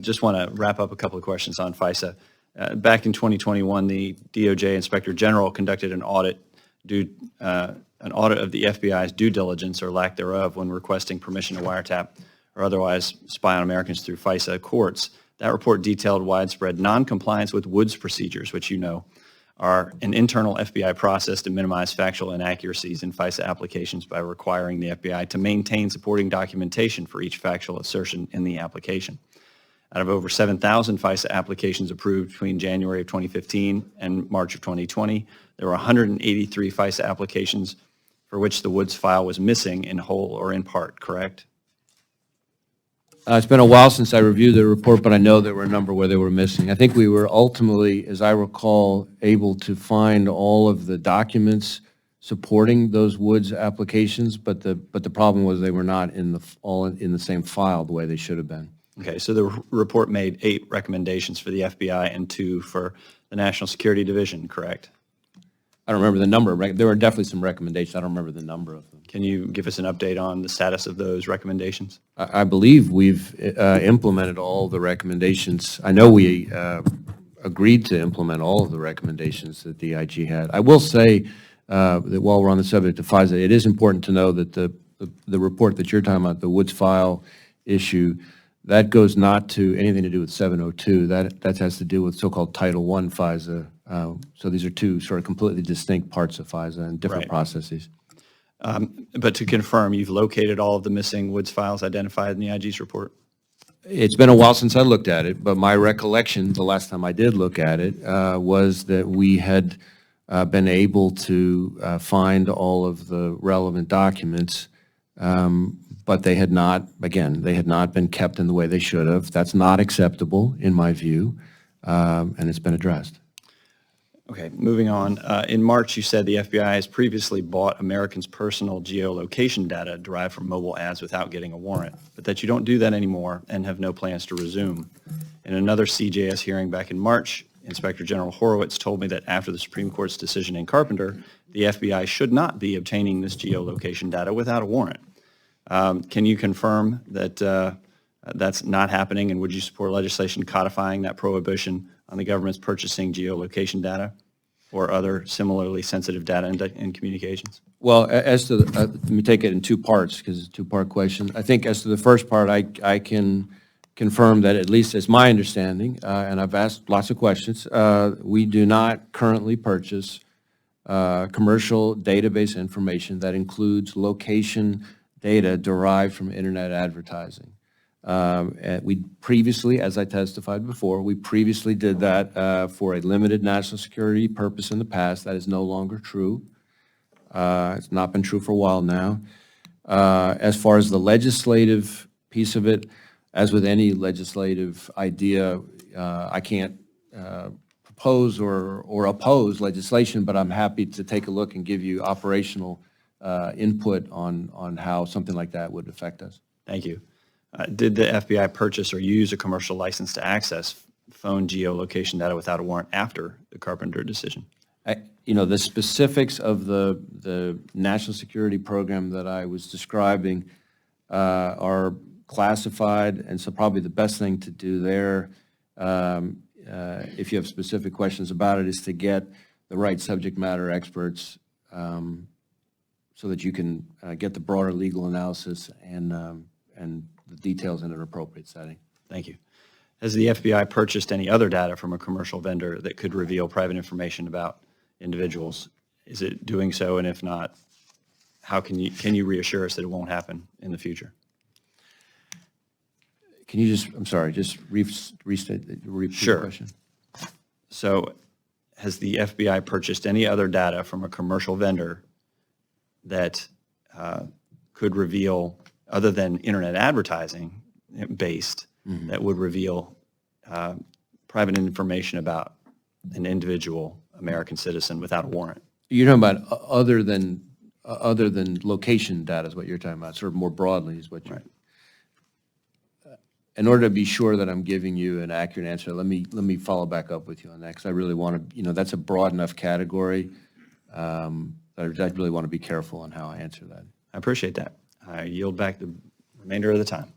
Just want to wrap up a couple of questions on FISA. Back in 2021, the DOJ Inspector General conducted an audit of the FBI's due diligence or lack thereof when requesting permission to wiretap or otherwise spy on Americans through FISA courts. That report detailed widespread noncompliance with Woods procedures, which you know are an internal FBI process to minimize factual inaccuracies in FISA applications by requiring the FBI to maintain supporting documentation for each factual assertion in the application. Out of over 7,000 FISA applications approved between January of 2015 and March of 2020, there were 183 FISA applications for which the Woods file was missing in whole or in part, correct? It's been a while since I reviewed the report, but I know there were a number where they were missing. I think we were ultimately, as I recall, able to find all of the documents supporting those Woods applications, but the problem was they were not all in the same file the way they should have been. Okay, so the report made 8 recommendations for the FBI and 2 for the National Security Division, correct? I don't remember the number. There were definitely some recommendations. I don't remember the number of them. Can you give us an update on the status of those recommendations? I believe we've implemented all the recommendations. I know we agreed to implement all of the recommendations that the IG had. I will say that while we're on the subject of FISA, it is important to know that the report that you're talking about, the Woods file issue, that goes not to anything to do with 702. That has to do with so-called Title I FISA. So these are 2 sort of completely distinct parts of FISA and different processes. But to confirm, you've located all of the missing Woods files identified in the IG's report? It's been a while since I looked at it, but my recollection, the last time I did look at it, was that we had been able to find all of the relevant documents, but they had not, again, they had not been kept in the way they should have. That's not acceptable, in my view, and it's been addressed. Okay, moving on. In March, you said the FBI has previously bought Americans' personal geolocation data derived from mobile ads without getting a warrant, but that you don't do that anymore and have no plans to resume. In another CJS hearing back in March, Inspector General Horowitz told me that after the Supreme Court's decision in Carpenter, the FBI should not be obtaining this geolocation data without a warrant. Can you confirm that that's not happening, and would you support legislation codifying that prohibition on the government's purchasing geolocation data or other similarly sensitive data in communications? Well, as to let me take it in 2 parts because it's a 2-part question. I think as to the first part, I can confirm that, at least as my understanding, and I've asked lots of questions, we do not currently purchase commercial database information that includes location data derived from internet advertising. We previously, as I testified before, we previously did that for a limited national security purpose in the past. That is no longer true. It's not been true for a while now. As far as the legislative piece of it, as with any legislative idea, I can't propose or oppose legislation, but I'm happy to take a look and give you operational input on how something like that would affect us. Thank you. Did the FBI purchase or use a commercial license to access phone geolocation data without a warrant after the Carpenter decision? You know, the specifics of the national security program that I was describing are classified, and so probably the best thing to do there, if you have specific questions about it, is to get the right subject matter experts so that you can get the broader legal analysis and the details in an appropriate setting. Thank you. Has the FBI purchased any other data from a commercial vendor that could reveal private information about individuals? Is it doing so, and if not, how can you reassure us that it won't happen in the future? Can you just, I'm sorry, just repeat the question? So has the FBI purchased any other data from a commercial vendor that could reveal, other than internet advertising based, that would reveal private information about an individual American citizen without a warrant? You're talking about other than location data is what you're talking about, sort of more broadly is what you're. Right. In order to be sure that I'm giving you an accurate answer, let me follow back up with you on that, because I really want to, that's a broad enough category that I really want to be careful on how I answer that. I appreciate that. I yield back the remainder of the time.